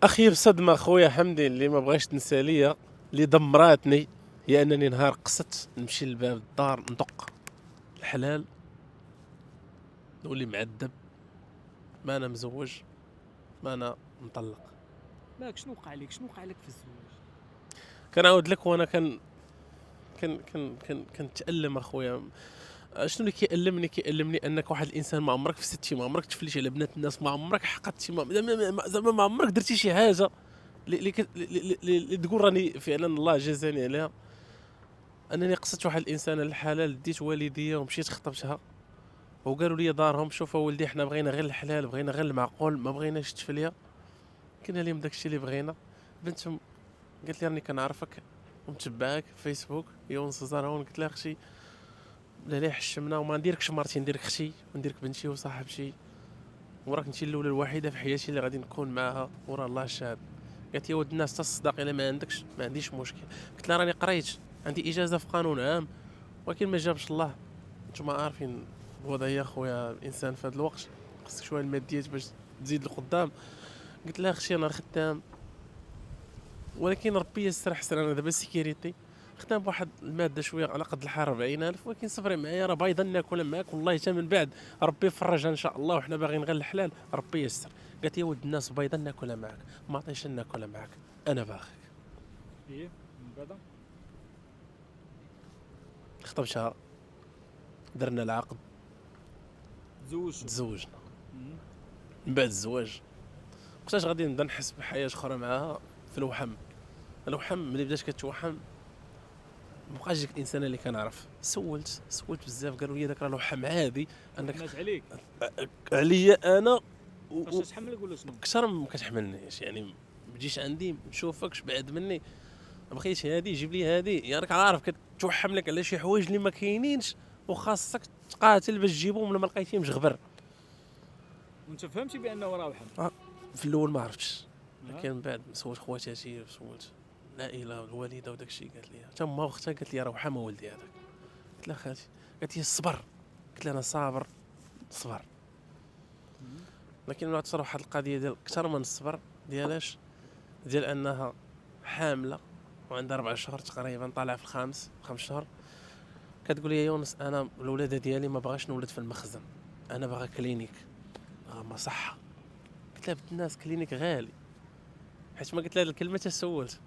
اخي بصدمه خويا حمدي اللي ما بغيتش تنسى ليا، اللي دمراتني هي انني نهار قصت نمشي لباب الدار ندق الحلال، نولي معذب، ما انا مزوج، ما انا مطلق. مالك شنو وقع لك في الزواج؟ كنعاود لك وانا كنتألم اخويا. شنو اللي كيألمني انك واحد الانسان ما عمرك فسدتي، ما عمرك تفليتي على بنات الناس، ما عمرك حقدتي، زعما ما عمرك درتي شي حاجه اللي تقول راني فعلا الله جازاني عليها. انني قصدت واحد الانسان الحلال، ديت والديا ومشيت خطبتها، وقالوا لي دارهم شوف ولدي احنا بغينا غير الحلال، بغينا غير المعقول، ما بغيناش التفليه. قلنا لهم داكشي اللي بغينا. بنتهم قالت لي راني كنعرفك ومتبعك في فيسبوك يونس زهرون. قلت لها اختي لا لا حشمنا وما نديركش مرتي، نديرك اختي ونديرك بنتي وصاحبتي، وراك انت الاولى الوحيده في حياتي اللي غادي نكون معاها ورا الله شاهد. قالت لي ود الناس تصدق الا ما عندكش ما عنديش مشكل. قلت لها راني قريت عندي اجازه في قانون عام، ولكن ما جابش الله. نتوما عارفين الوضعيه خويا، الانسان في هذا الوقت خصك شويه الماديات باش تزيد لقدام. قلت لها اختي انا خدام، ولكن ربي يسر حسن، انا دابا سيكيريتي خدام بواحد الماده شويه على قد الحال 40,000، ولكن صبري معايا راه بايضا ناكل معاك والله حتى من بعد ربي يفرجها ان شاء الله، وحنا باغيين غير الحلال ربي يسر. قالت لي ولد الناس بايضا ناكلها معاك، ما عطيش ناكلها معاك، انا باغيك. ايه من بعد خطبتها، درنا العقد، تزوجتوا؟ تزوجنا. مم. من بعد الزواج وقتاش غادي نبدا نحس بحياه اخرى معاها في الوحم. الوحم ملي بدات كتوحم مابقاش ديك الانسانه اللي كنعرف. سولت بزاف، قالوا لي داك راه الوحم عادي انك حنات عليك عليا انا باش تحملك ولا شنو؟ اكثر ما كتحملنيش، يعني ما تجيش عندي نشوفكش بعد مني، ما بغيتش هادي جيب لي هادي، يعني راك عارف كتوحم لك على شي حوايج اللي ما كاينينش وخاصك تقاتل باش تجيبهم، ولا ما لقيتيهمش غبر. وانت فهمتي بانه راه وحم؟ في الاول ما عرفتش، آه. لكن من بعد سولت خواتاتي سولت العائله والوالده وداك الشيء، قالت لي حتى ما اختها قالت لي راه وحم ولدي هذاك. قلت لها خالتي، قالت لي الصبر. قلت لها انا صابر صبر، مم. لكن ما تصرف واحد القضيه ديال اكثر من الصبر ديالاش، ديال انها حامله وعندها 4 شهور تقريبا، طالعه في خمس شهور. كتقول لي يا يونس انا الولاده ديالي ما بغاش نولد في المخزن، انا باغا كلينيك. ما صح. قلت لها بنت الناس كلينيك غالي، حيت ما قلت لها الكلمه تسولت،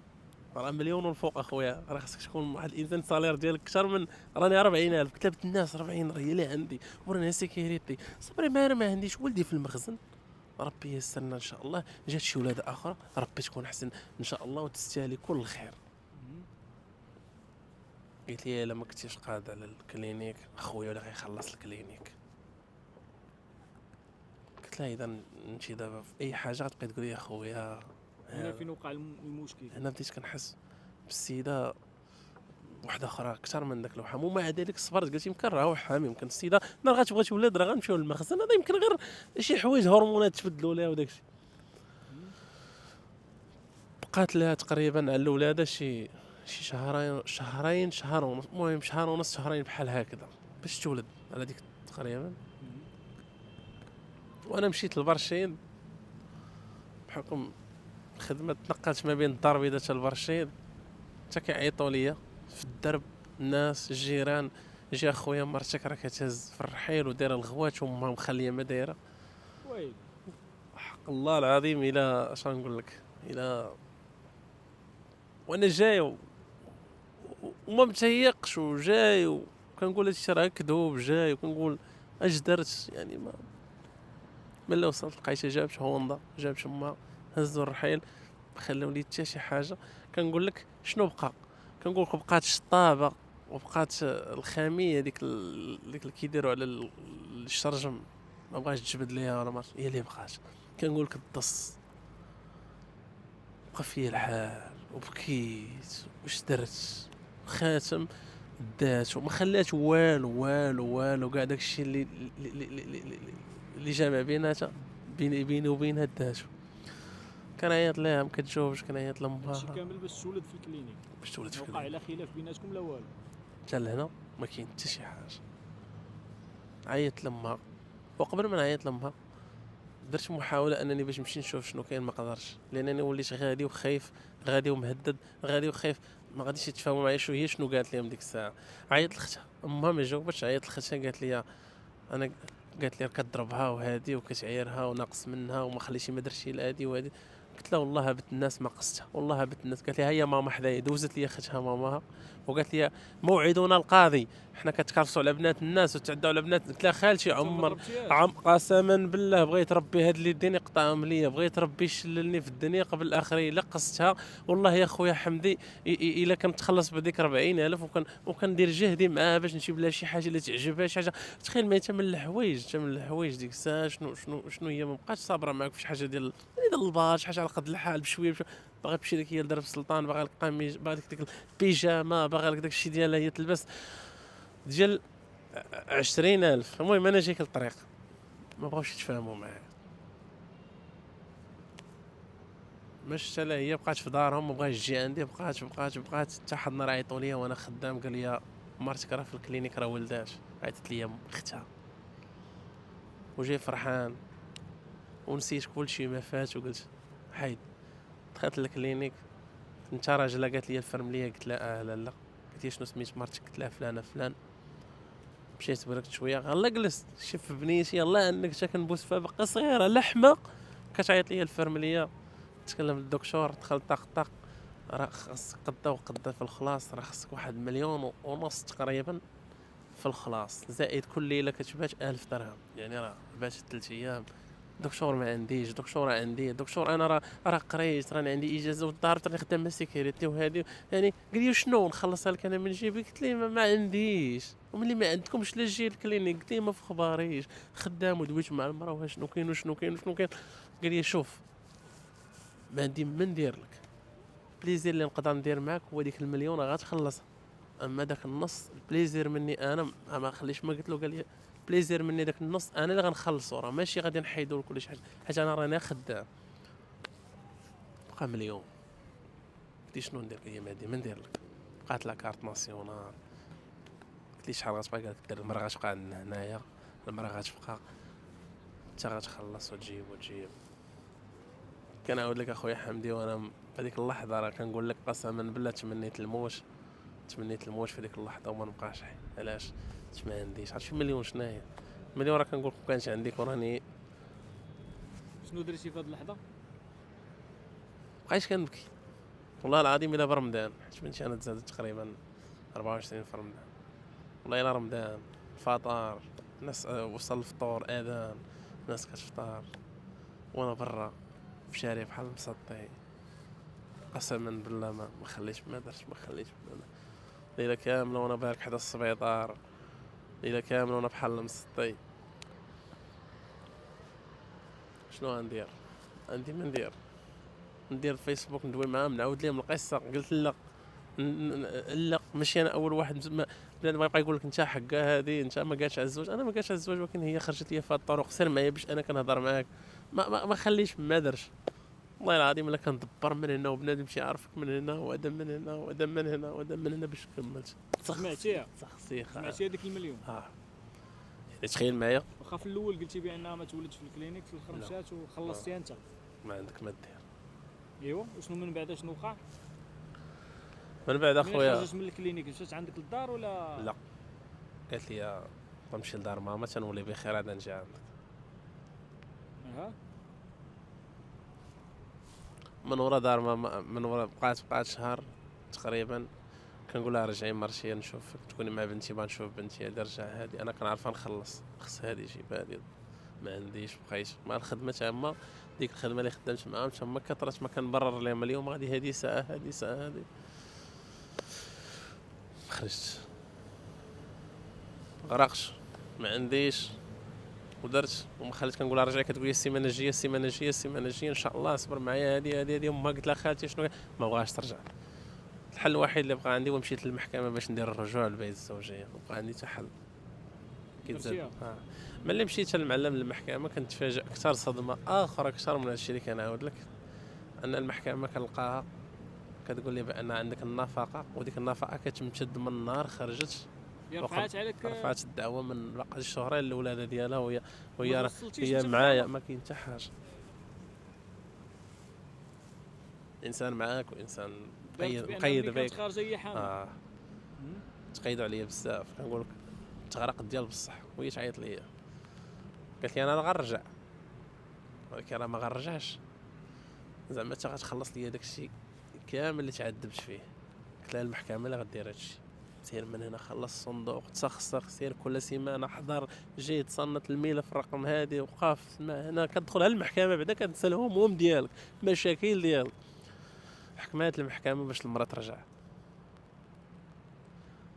راه مليون والفوق اخويا، راه خصك تكون واحد الانسان صالير ديالك اكثر من راني 40,000. قلت لها بنت الناس 40 راه هي اللي عندي وراني سيكيريتي، صبري ما عنديش ولدي في المخزن، ربي يسرنا ان شاء الله، جات شي ولاده اخرى ربي تكون احسن ان شاء الله وتستاهلي كل الخير. مم. قلت لي الا ما كنتيش قاد على الكلينيك اخويا ولا غيخلص الكلينيك. قلت لها اذا انت دابا في اي حاجه غتبقي تقول لي اخويا. هنا فين وقع المشكل؟ هنا بديت كنحس بالسيده وحده اخرى اكثر من داك الوحام، ومع ذلك صبرت، قلت يمكن راه وحام، يمكن السيده نهار غتبغي تولد راه غنمشيو للمخزن، هذا يمكن غير شي حوايج هرمونات تبدلوا لها وداك الشيء. مم. بقات لها تقريبا على الولاده شي شهر ونص، المهم شهر ونص شهرين بحال هكذا باش تولد على ديك تقريبا. مم. وانا مشيت للبرشيد بحكم الخدمه، تنقلت ما بين الدار البيضاء حتى البرشيد، حتى كيعيطوا ليا في الدرب الناس الجيران، جي اخويا مرتك راه كتهز في الرحيل ودايره الغوات وامها مخليه ما دايره. ويلي حق الله العظيم الى اش غنقول لك، الى وانا جاي وما متهيقش وجاي وكنقول هادشي راه كذوب، جاي وكنقول اش درت، يعني ما ملي وصلت لقيتها جابت هوندا جابت امها هزوا الرحيل، ما خلاو لي حتى شي حاجه. كنقول لك شنو بقى، كنقول لك بقات الشطابه وبقات الخاميه ديك اللي كيديروا على الشرجم، ما بغاش تجبد ليها ولا ما هي اللي بقات. كنقول لك الدص بقى فيا الحال وبكيت واش درت، خاتم دات وما خلات والو كاع داكشي اللي جامع بيناتها، بيني وبينها داتو. كنعيط ليها ما كتجاوبش، كنعيط هادشي لامها كامل باش تولد في الكلينيك؟ باش تولد في وقع كلينيك. على خلاف بيناتكم لا والو؟ حتى لهنا ما كاين حتى شي حاجه. عيطت لامها، وقبل ما نعيط لامها درت محاوله انني باش نمشي نشوف شنو كاين، ما قدرتش لانني وليت غادي وخايف، غادي ومهدد، غادي وخايف. ما غاديش يتفاهموا معايا. شنو قالت لهم ديك الساعه؟ عيطت لختها، امها ما جاوبتش. عيطت لختها قالت لي انا، قالت لي كضربها وهادي وكتعيرها وناقص منها وما خليتي ما درتي لهادي وهادي. قلت لها والله بنت الناس ما قصتها، والله بنت الناس. قالت لي هيا ماما حدايا. دوزت لي اختها ماماها وقالت لي موعدنا القاضي، حنا كتكرفسوا على بنات الناس وتعدوا على بنات. قلت لها خالتي عمر قسما بالله بغيت ربي هاد اليدين يقطعهم ليا، بغيت ربي يشللني في الدنيا قبل الاخرين. لا قصتها والله يا خويا حمدي، الا كنت تخلص بديك 40,000 وكندير جهدي معاها باش نجيب لها شي حاجه اللي تعجبها، شي حاجه. تخيل ما من الحوايج ديك الساعه شنو هي. ما بقاش صابره معاك في شي حاجه ديال الباج، شي حاجه على قد الحال بشويه. باغي تمشي لك هي لدرب السلطان، باغي لك قميص، باغي لك ديك البيجامه، باغي لك داك الشيء ديالها هي تلبس ديال 20,000. المهم انا جايك الطريق، ما بغاوش يتفاهموا معايا. مش حتى هي بقات في دارهم، ما بغاش تجي عندي. بقات حتى حد نهار عيطوا ليا وانا خدام، قال لي مرتك راه في الكلينيك راه ولدات. عيطت ليا اختها وجاي فرحان ونسيت كل شيء ما فات وقلت حيد. دخلت للكلينيك، انت راجله؟ قالت لي الفرمليه. قلت لها لا. قالت لي شنو سميت مرتك؟ قلت لها فلانه فلان. مشيت بركت شويه، غير جلست شف بنيتي، يلاه انك تا كنبوس فيها باقا صغيره لحمه. كتعيط لي الفرمليه، تكلم الدكتور، دخل طق راه خاصك قدا في الخلاص، راه خاصك 1,500,000 تقريبا في الخلاص، زائد كل ليله كتبات 1000 درهم. يعني راه بات 3 ايام. دكتور ما عنديش، دكتور عندي، دكتور انا راه قريت، راني عندي اجازه والدار راني خدام سيكوريتي وهذه. يعني قال لي شنو نخلصها لك انا من جيبي؟ قلت لي ما عنديش. وملي ما عندكمش لا جي الكلينيك. قلت لي ما في خباريش، خدام ودويت مع المراه شنو كاين وشنو كاين. قال لي شوف، ما عندي ما ندير لك، بليزير اللي نقدر ندير معاك هو ديك المليون غتخلص. اما داك النص بليزير مني انا، ما خليش. ما قلت له، قال لي بليزير مني داك النص انا اللي غنخلصو، راه ماشي غادي نحيدو لك كلشي حيت انا راني خدام. بقى مليون. قلت لي شنو ندير؟ قال لي ما ندير لك. بقات لا كارت ناسيونال. قلت لي شحال غتبقى؟ قال لك المراه غتبقى عندنا هنايا، المراه غتبقى انت غتخلص وتجيب. كنعاود لك اخويا حمدي، وانا هذيك اللحظه راه كنقول لك قسما بالله تمنيت الموت في ديك اللحظه وما نبقاش حي. علاش؟ حيت ما عنديش. عرفتي مليون شناهي؟ مليون راه كنقول لك كانش عندي وراني شنو درتي في هذه اللحظه؟ بقيت كنبكي والله العظيم. الا برمضان، حيت بنتي انا تزادت تقريبا 24 في رمضان. والله الا رمضان الفطار، الناس وصل الفطور اذان، الناس كتفطر وانا برا في شارع بحال مسطي. قسما بالله ما خليت، ما درت، ما خليت. ليله كامله وانا بارك حدا السبيطار، ليله كامله وانا بحال مسطي. شنو غندير؟ عندي ما ندير الفيسبوك ندوي معاهم، نعاود لهم القصه. قلت لا لا، ماشي انا اول واحد. بنادم ما يبقى يقول لك انت حقا هذه، انت ما قالش على الزواج. انا ما قالش على الزواج، ولكن هي خرجت لي في هذه الطرق. سير معايا باش انا كنهضر معاك. ما خليش، ما درش. والله العظيم الا كندبر من هنا وبنادم شي يعرفك من هنا وادم من هنا وادم من هنا وادم من هنا باش كملت. سمعتيها سمعتي هذيك المليون. تخيل معايا. واخا في الاول قلتي بانها ما تولدش في الكلينيك، في الاخر مشات وخلصتيها انت. ما عندك ما دير. ايوا وشنو من بعد؟ شنو وقع من بعد اخويا؟ خرجت من الكلينيك مشات عندك للدار ولا لا؟ قالت لي غنمشي لدار ماما تنولي بخير عاد نجي عندك. اها. من ورا دار ماما، من ورا بقات شهر تقريبا. كنقول لها رجعي مرشيه نشوفك، تكوني مع بنتي، بغا نشوف بنتي. هادي رجع، هادي انا كنعرفها نخلص، خص هادي جيب هادي. ما عنديش، بقيت مع الخدمه تما. ديك الخدمه اللي خدمت معاهم تما كثرت، ما كنبرر لهم اليوم غادي هادي ساعه، هادي ساعه، هادي. خرجت غرقت، ما عنديش ودرت وما خليت. كنقول لها رجعي، كتقول لي السيمانه الجايه ان شاء الله، صبر معايا. هادي امها. قلت لها خالتي شنو؟ ما بغاش ترجع. الحل الوحيد اللي بقى عندي ومشيت للمحكمه باش ندير الرجوع للبيت الزوجيه. بقى عندي حتى حل. ملي مشيت للمعلم للمحكمه كنتفاجئ اكثر صدمه اخرى، اكثر من هادشي اللي كنعاود لك. ان المحكمه كنلقاها كتقول لي بان عندك النفقه، وديك النفقه كتمتد من نهار خرجت رفعات عليك رفعت الدعوه من باقي الشهرين الاولاد ديالها وهي ما توصلتيش هي انت معايا، بالدعوة؟ ما كاين حتى حاجه. انسان معاك وانسان دارت بان مقيد ملي كانت بك. خارجه هي حامل. اه تقيدوا عليا بزاف، كنقول لك تغرق ديال بصح، وهي تعيط ليا قالت لي انا غنرجع، ولكن راه ما غنرجعش، زعما انت غتخلص لي داكشي كامل اللي تعذبت فيه. قلت لها المحكمه اللي غدير هادشي، سير من هنا خلص الصندوق تسخسر، سير كل سيمانه حضر جي تصنت الملف الرقم هادي وقف تما هنا كتدخل على المحكمه بعدا كتنسى الهموم ديالك المشاكل ديالك. حكمات المحكمه باش المراه ترجع،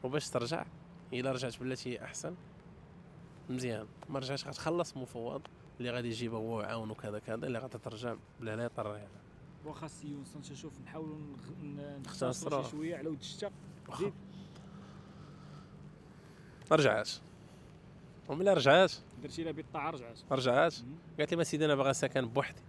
وباش ترجع الا رجعت بلاتي هي احسن مزيان، ما رجعش غتخلص مفوض اللي غادي يجيبه هو ويعاونو كذا كذا، اللي غادي ترجع بلا لا يطر هنا. واخا السي يونس نشوف نحاولوا نختصروا. نختصروا شي شويه على ود الشتا. واخا. زيد ما رجعاتش، وملي رجعات درتي لها بالطاعه رجعت. قالت لي ما سيدي انا باغا سكن بوحدي،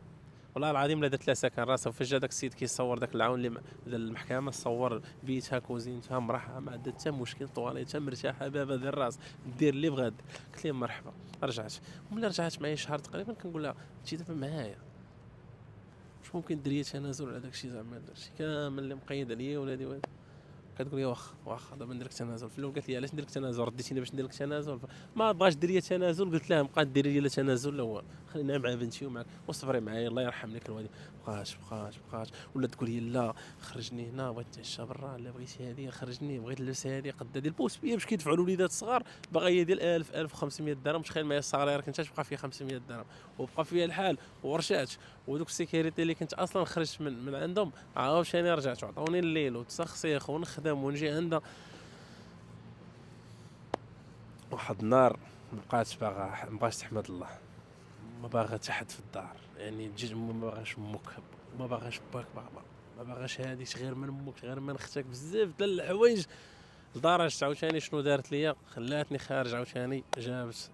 والله العظيم لا درت لها سكن راسها. وفاش جا داك السيد كيصور داك العون اللي ديال المحكمه، صور بيتها كوزينتها مرحها ما عندها حتى مشكل، طواليتها مرتاحه بابا ديال الراس دير اللي بغات. قلت لها مرحبا. رجعت، وملي رجعت معايا شهر تقريبا كنقول لها انتي دابا معايا واش ممكن ديري تنازل على داك الشيء، زعما داكشي كامل اللي مقيد عليا ولادي كتقول لي واخا دابا ندير لك تنازل. في الاول قالت لي علاش ندير لك تنازل، رديتيني باش ندير لك تنازل، ما بغاش دير لي تنازل. قلت لها بقات ديري لي لا تنازل لا والو، خلينا مع بنتي ومعك وصبري معايا الله يرحم لك الوالد. بقاش ولا تقول لي لا خرجني هنا بغيت نتعشى برا، لا بغيتي هذه خرجني، بغيت نلبس هذه قد هذه البوس بيا باش كيدفعوا الوليدات الصغار باغا هي ديال 1000 1500 درهم. تخيل معايا الصغير كنت تبقى فيها 500 درهم وبقى فيها الحال ورجعت. ودوك السيكيريتي اللي كنت اصلا خرجت من عندهم عاوتاني رجعت وعطوني الليل وتسخسيخ ونخدم ونجي عندها. واحد النهار مبقاتش باغا، مبقاش تحمد الله، ما باغا حتى حد في الدار، يعني تجي ما باغاش امك، ما باغاش باك، ما باغاش هاديك غير من امك غير من اختك، بزاف ديال الحوايج. لدرجه عاوتاني شنو دارت ليا، خلاتني خارج عاوتاني جابت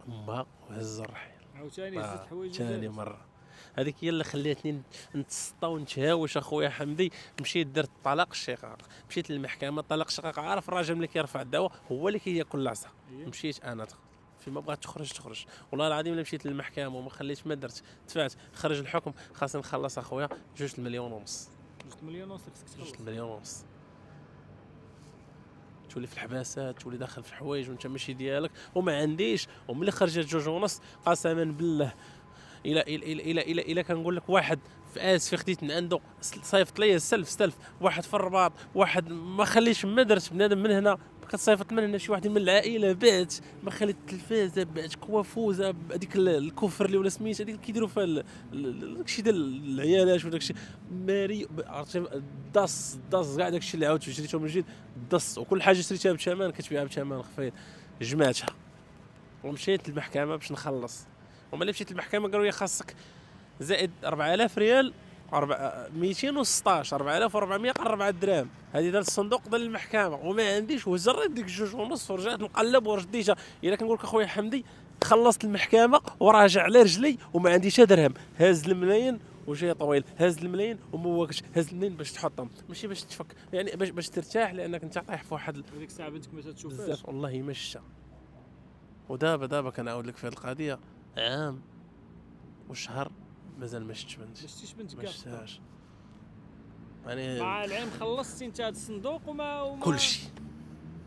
امها وهز الرحيل عاوتاني هزت حوايج ثاني مره. هذيك هي اللي خلاتني نتسطى ونتهاوش اخويا حمدي. مشيت درت طلاق الشقاق، مشيت للمحكمه طلاق الشقاق. عارف الراجل ملي كيرفع الدعوه هو اللي كياكل العصا. مشيت انا فيما بغات تخرج والله العظيم الا مشيت للمحكمه وما خليتش ما درت، دفعت خرج الحكم خاصني نخلص اخويا 2 مليون ونص. 2 مليون ونص خصك تخلص. 2 مليون ونص تولي في الحباسات، تولي داخل في الحوايج وانت ماشي ديالك وما عنديش. وملي خرجت 2 ونص قسما بالله الى كنقول لك واحد في اسفي خديت من عنده صيفط ليا استلف واحد في الرباط، واحد ما خليش ما درت بنادم من هنا كتصيفط من هنا شي واحد من العائله بعت، ما خليت التلفازه بعت كوافوزه هذيك الكفر اللي ولا سميت هذيك كيديروا فيها داكشي ديال العيالات وداكشي ماري عرفتي داس كاع داكشي اللي عاودت شريته من جديد داس، وكل حاجه شريتها بثمن كتبيعها بثمن خفيض. جمعتها ومشيت للمحكمه باش نخلص. وملي مشيت للمحكمه قالوا لي خاصك زائد 4000 ريال 216 4400 قال 4 دراهم، هذه ديال الصندوق ديال المحكمه وما عنديش. وزريت ديك 2 ونص ورجعت نقلب ورديتها. الا كنقول لك اخويا حمدي خلصت المحكمه وراجع على رجلي وما عندي حتى درهم، هاز الملايين وجاي طويل، هاز الملايين وما واكش، هاز الملايين باش تحطهم ماشي باش تفك، يعني باش ترتاح لانك انت طايح في واحد هذيك الساعه بنتك ما تشوفهاش بزاف والله ما شتا. ودابا كنعاود لك في هذه القضيه عام وشهر مازال ما شفتش بنتي، ما شتيش بنتك ما كاع شفتهاش. يعني مع العلم خلصتي انت هذا الصندوق وما كل شيء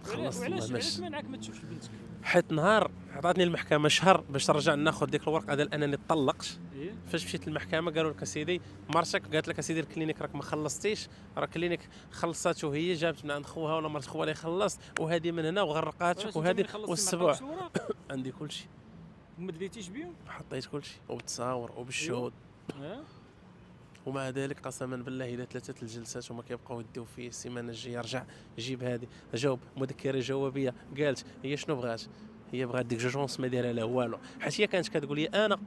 خلصت والله وعلاش ماشي. منعك ما تشوفش بنتك؟ حيت نهار عطاتني المحكمه شهر باش نرجع ناخذ ديك الورقه ديال انني طلقت. ايه فاش مشيت للمحكمه قالوا لك اسيدي مرتك قالت لك اسيدي الكلينيك راك ما خلصتيش، راه كلينيك خلصاتو هي جابت من عند خوها ولا مرت خوها اللي خلصت، وهذه من هنا وغرقاتك وهذه والسبوع عندي كل شيء وما دريتيش بهم؟ حطيت كل شيء وبالتصاور وبالشهود. ومع ذلك قسما بالله الا 3 الجلسات وما كيبقاو يديو فيه. السيمانه الجايه رجع جيب هذه جاوب مذكره جوابيه. قالت هي شنو بغات، هي بغات ديك 2 ونص ما دايره لا والو، حيت هي كانت كتقول لي انا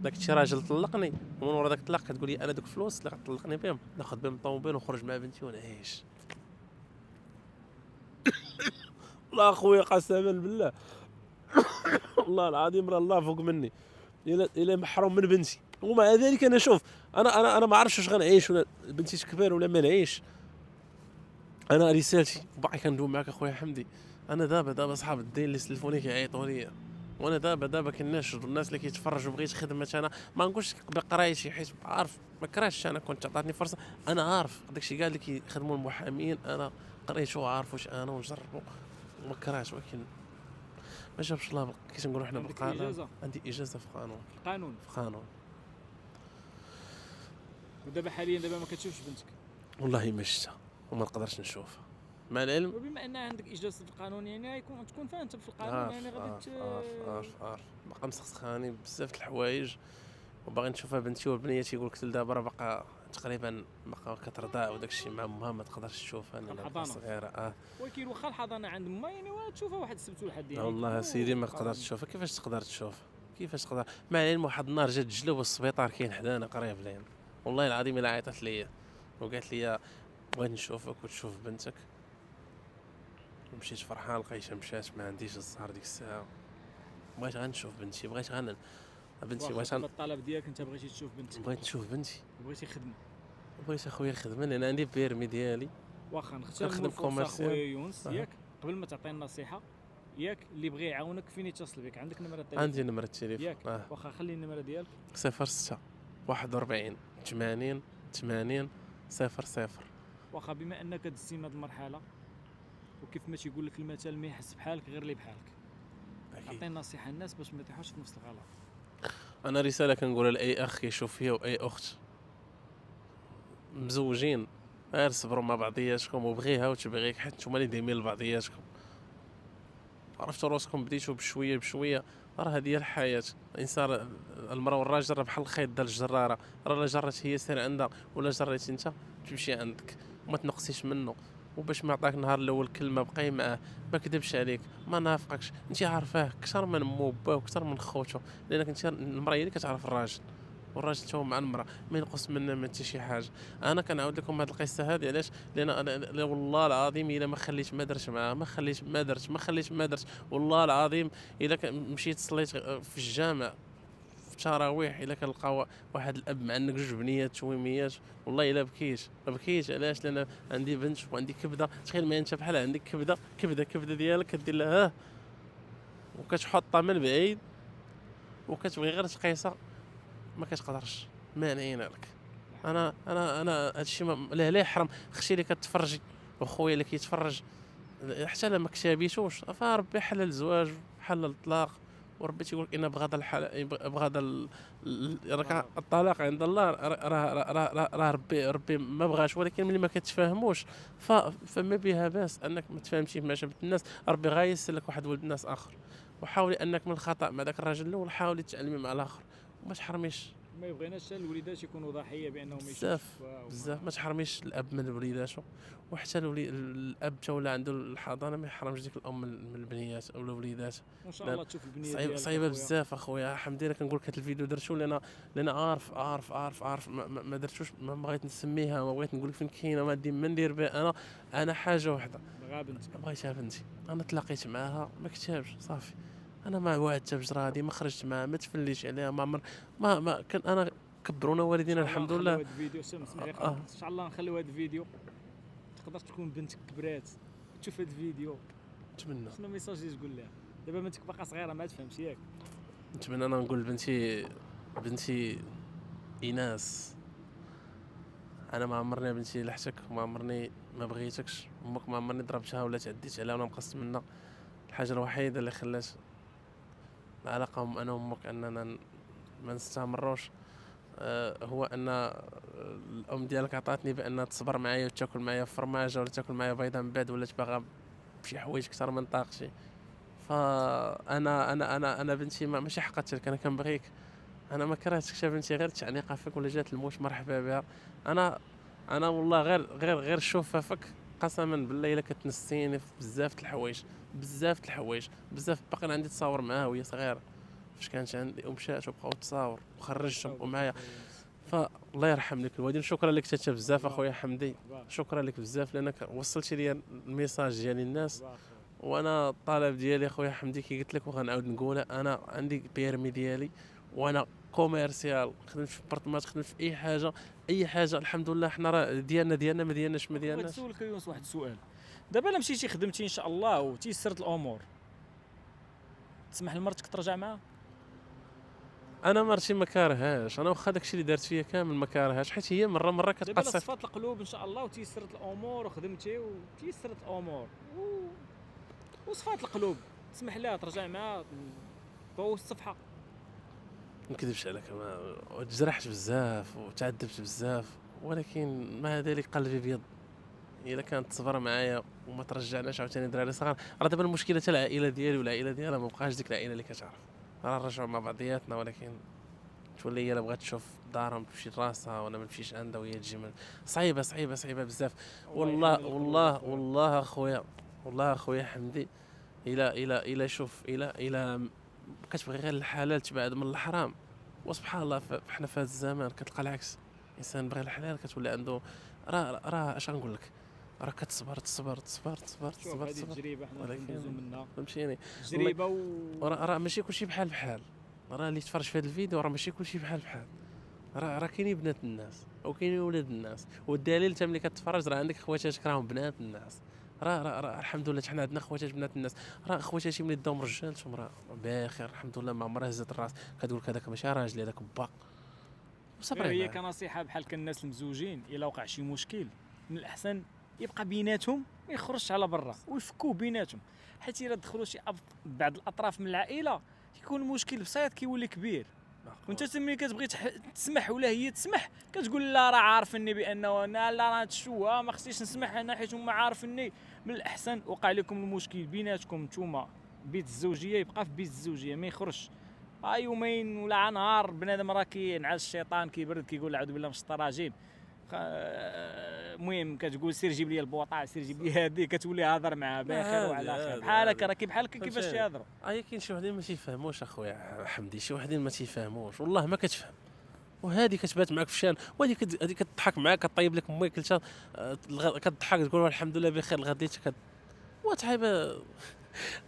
داك الشي راجل طلقني ومن ورا داك الطلاق كتقول لي انا دوك الفلوس اللي غتطلقني بهم ناخذ بهم الطوموبيل ونخرج مع بنتي ونعيش. لا اخويا قسما بالله والله العظيم راه الله فوق مني الى محروم من بنتي. ومع ذلك انا شوف انا ما عرفتش واش غنعيش ولا بنتي تكبر ولا ما نعيش. انا رسالتي باقي كندوي معك اخويا حمدي، انا دابا صحاب الدين اللي سلفوني كيعيطوا لي، وانا دابا كناشد الناس اللي كيتفرجوا. بغيت خدمه انا ما نقولش بقرايتي حيت عارف ما كرهتش، انا كنت عطاتني فرصه. انا عارف داكشي كاع اللي كيخدموا المحامين انا قريت وعارف واش انا ونجربوا وما كرهتش، ولكن ما جابش الله كيف نقولوا حنا عندك بالقانون. اجازه عندي اجازه في قانون. قانون. في قانون. ودابا حاليا ما كتشوفش بنتك؟ والله ما شفتها وما نقدرش نشوفها مع العلم. وبما ان عندك اجازه في القانون يعني يكون تكون فاهم انت في القانون عارف يعني غادي عارف باقا مسخسخاني بزاف د الحوايج وباغي نشوفها بنتي. والبنيه تيقول لك دابا راه باقا تقريبا باقا كترضع وداك الشيء مع امها ما تقدرش تشوفها انا الحضانة. صغيره. ولكن واخا الحضانه عند ما يعني تشوفها واحد السبت والحد يعني والله سيدي ما تقدرش تشوفها. كيفاش تقدر تشوفها؟ كيفاش تقدر؟ مع العلم واحد النهار جات تجلب والسبيطار كاين حدانا قريب لين. والله العظيم الا عيطت ليا وقالت لي بغيت نشوفك وتشوف بنتك. مشيت فرحان لقيتها مشات ما عنديش الزهر ديك الساعه. بغيت غير نشوف بنتي، بغيت غير بنتي. بغيت الطلب ديالك انت بغيتي تشوف بنتك؟ بغيت نشوف بنتي، بغيتي خدمه؟ بغيت اخويا الخدمه لان عندي بيرمي ديالي. واخا نختار كنخدم كوميرسيال اخويا يونس. أه. ياك قبل ما تعطينا النصيحه ياك اللي بغى يعاونك فين يتصل بك؟ عندك نمره التليفون؟ عندي نمره التليفون. ياك واخا خلي النمره ديالك 06 41 80 80 00. واخا بما انك دزتي من هذه المرحله وكيف ما تيقول لك المثل ما يحس بحالك غير اللي بحالك، عطينا نصيحه الناس باش ما يطيحوش في نفس الغلط. انا رساله كنقولها لاي اخ كيشوف فيا واي اخت مزوجين، غير صبروا مع بعضياتكم وبغيها وتبغيك حيت نتوما اللي دايمين لبعضياتكم. عرفتوا راسكم بديتوا بشويه بشويه، راه هذه هي الحياه. الانسان المراه والراجل راه بحال الخيط ديال الجراره، راه لا جرات هي سير عندها ولا جريت انت تمشي عندك وما تنقصيش منه. وباش ما عطاك نهار الاول كلمه بقاي معاه، ما كذبش عليك ما نافقكش، انت عارفاه اكثر من مو باه واكثر من خوتو، لانك انت المراه هي اللي كتعرف الراجل والراجل حتى هو مع المراه ما ينقص منها ما حتى شي حاجه. انا كنعاود لكم هذه القصه هذه علاش؟ لان أنا والله العظيم الا ما خليت ما درت معاه، ما درت والله العظيم. الا مشيت صليت في الجامع في التراويح الا كنلقى واحد الاب مع عندك جوج بنيات تويميات والله الا بكيت. علاش؟ لان عندي بنت وعندي كبده. تخيل ما انت بحال عندك كبده ديالك كدير لها وكتحطها من بعيد وكتبغي غير تقيسها ما كتقدرش مانعين لك. انا هادشي لا يحرم اختي اللي كتفرجي وخويا اللي كيتفرج حتى لا ما كتابيتوش فربي حلل الزواج حلل الطلاق. وربي تيقول ان بغض الطلاق عند الله راه ربي ما بغاش. ولكن ملي ما كتفاهموش فما بها باس انك ما تفهمش مع شبه الناس. ربي غايسر لك واحد ولد الناس اخر. وحاولي انك من الخطا مع ذاك الراجل الاول حاولي تعلمي مع الاخر وما تحرميش. ما يبغيناش الوليدات يكونوا ضحيه بانهم بزاف ما تحرميش الاب من وليداته. وحتى الاب تا ولا عنده الحضانه ما يحرمش ديك الام من البنيات او الوليدات. وان شاء الله تشوف البنيه ديالك صعيبه بزاف اخويا. الحمد لله كنقول لك هذا الفيديو درتو لان عارف ما درتوش ما بغيت نسميها ما بغيت نقول لك فين كاينه ما ندير بها. انا حاجه واحده بغيتها بنتي. انا تلاقيت معاها ما كتابش صافي. انا ما وعدتها بجرادي ما خرجت معاها ما تفليش عليها ما عمر ما كان انا كبرونا والدينا الحمد لله. هذا الفيديو ان شاء الله نخليو هذا الفيديو تقدر تكون بنتك كبرات تشوف هذا الفيديو نتمنى. شنو ميساج اللي تقول لها؟ دابا بنتك باقا صغيره ما تفهمش ياك. نتمنى انا نقول بنتي ايناس انا ما عمرني بنتي لحتك ما عمرني ما بغيتكش. امك ما عمرني ضربتها ولا تعديت عليها ولا نقصت منها. الحاجه الوحيده اللي خلات العلاقه انا وامك اننا ما نستمروش هو ان الام ديالك عطاتني بانها تصبر معايا وتاكل معايا فرماجه ولا تاكل معايا بيضه من بعد ولات باغا بشي حوايج اكثر من طاقتي. فانا انا بنتي ماشي حقتك انا كنبغيك. انا ما كرهتكش بنتي غير التعنيقه فيك ولا جات الموت مرحبا بها. انا والله غير شوفها قسما بالله الا كتنسيني في بزاف الحوايج بزاف. باقي عندي تصاور معاها وهي صغيره فاش كانت عندي ومشات وبقاو تصاور وخرجتهم ومعايا. فالله يرحم لك الوالدين. شكرا لك تاتا بزاف اخويا حمدي. شكرا لك بزاف لانك وصلتي لي الميساج ديال الناس. وانا الطلب ديالي اخويا حمدي كي قلت لك وغنعاود نقولها انا عندي بيرمي ديالي وانا كوميرسيال خدمت في بارتمات خدمت في اي حاجه الحمد لله. حنا راه ديالنا ما ديالناش نسولك يونس واحد السؤال. دابا الا مشيتي خدمتي ان شاء الله وتيسرت الامور، تسمح لمرتك ترجع معاها؟ انا مرتي ما كارهاش، انا واخا داكشي اللي دارت فيا كامل ما كارهاش، حيت هي مره دابا كتقصر. الا صفات القلوب ان شاء الله وتيسرت الامور وخدمتي وتيسرت الامور وصفات القلوب، تسمح لها ترجع معاها طوي الصفحه. ما نكذبش عليك، ما تجرحت بزاف وتعذبت بزاف، ولكن مع ذلك قلبي ابيض. الا كانت تصبر معايا وما ترجعناش عاوتاني دراري صغار، راه دابا المشكله حتى العائله ديالي والعائله ديالها ما بقاش ديك العائله اللي كتعرف. راه نرجعوا مع بعضياتنا، ولكن تولي هي الا بغات تشوف دارها تمشي لراسها وانا ما نمشيش عندها وهي تجي صعيبه صعيبه صعيبه بزاف. والله اخويا، والله اخويا حمدي، الى شوف الى كتبغي غير الحلال تبعد من الحرام. وسبحان الله حنا في هذا الزمان كتلقى العكس، الانسان بغى الحلال كتولي عنده. راه اش غنقول لك، راه كتصبر تصبر تصبر تصبر شوف تصبر هذه تصبر، التجربه حنا ولكن كندوزو منها فهمتيني. تجربه راه ماشي كلشي بحال، راه اللي تفرج في هذا الفيديو راه ماشي كلشي بحال. راه كاينين بنات الناس وكاينين ولاد الناس، والدليل انت ملي كتفرج راه عندك خواتاتك راهم بنات الناس. راه الحمد لله حنا عندنا خواتات بنات الناس. راه خواتاتي ملي داهم رجالتهم راه بخير الحمد لله، ما عمرها هزت الراس كتقول لك هذاك ماشي راجلي هذاك با. غير هي وصبري كنصيحه بحال الناس المزوجين، الا وقع شي مشكل من الاحسن يبقى بيناتهم ما يخرجش على برا ويفكوه بيناتهم، حيت الا دخلوا شي بعض الاطراف من العائله يكون المشكل بسيط كيولي كبير. وانت ملي كتبغي تسمح ولا هي تسمح كتقول لا راه عارفني بانه انا لا راه تشوها ما خصنيش نسمح انا حيت هما عارفني. من الاحسن وقع لكم المشكل بيناتكم نتوما بيت الزوجيه يبقى في بيت الزوجيه ما يخرجش. يومين ولا نهار بنادم راه كينعس الشيطان كيبرد كيقول اعوذ بالله من الشيطان الرجيم. المهم كتقول سير جيب لي البوطه سير جيب لي هذه كتولي هضر معها بخير وعلى خير بحالك راه بحالك كيفاش تيهضروا. كاين شي وحدين ما تيفهموش اخويا حمدي، شي وحدين ما تيفهموش والله ما كتفهم، وهذه كتبات معك في الشان، وهذه هذه كتضحك معاك كطيب لك امك كلشا كتضحك تقول الحمد لله بخير الغديت وتعيب.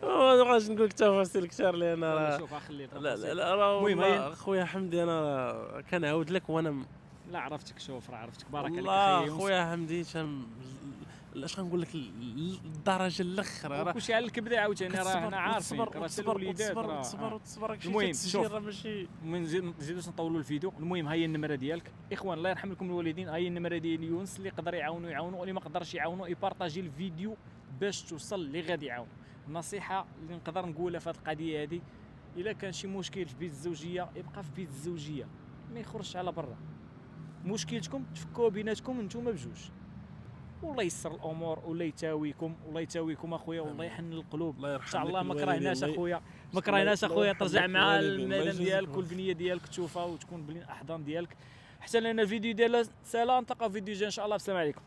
ما بغاش نقول لك تفاصيل كثار لان راه شوف خلي لا راه المهم والله اخويا حمدي انا كنعاود لك وانا لا عرفتك. شوف راه عرفتك بارك عليك والله اخي اخويا حمدي اش غنقول لك الدرجه الاخر كلشي على الكبده عاوتاني راه حنا عارفين راه الوليدات تصبر المهم شوف ماشي ما نزيدوش نطولوا الفيديو. المهم هاي النمره ديالك اخوان الله يرحم لكم الوالدين. هاي النمره ديال يونس اللي يقدر يعاونوا واللي ما قدرش يعاونوا يبارطاجي الفيديو باش توصل اللي غادي يعاون. النصيحه اللي نقدر نقولها في هذه القضيه هذه، الا كان شي مشكل في بيت الزوجيه يبقى في بيت الزوجيه ما يخرجش على برا. مشكلتكم تفكوها بيناتكم نتوما بجوج والله يسر الامور والله يتاويكم اخويا والله يحن القلوب ان شاء الله. ما كرهناش اخويا ما كرهناش اخويا ترجع مع المدام ديالك والبنيه ديالك تشوفها وتكون بلين الاحضان ديالك. حتى لنا الفيديو ديال سلام، نتلاقاو في فيديو جاي ان شاء الله. السلام عليكم.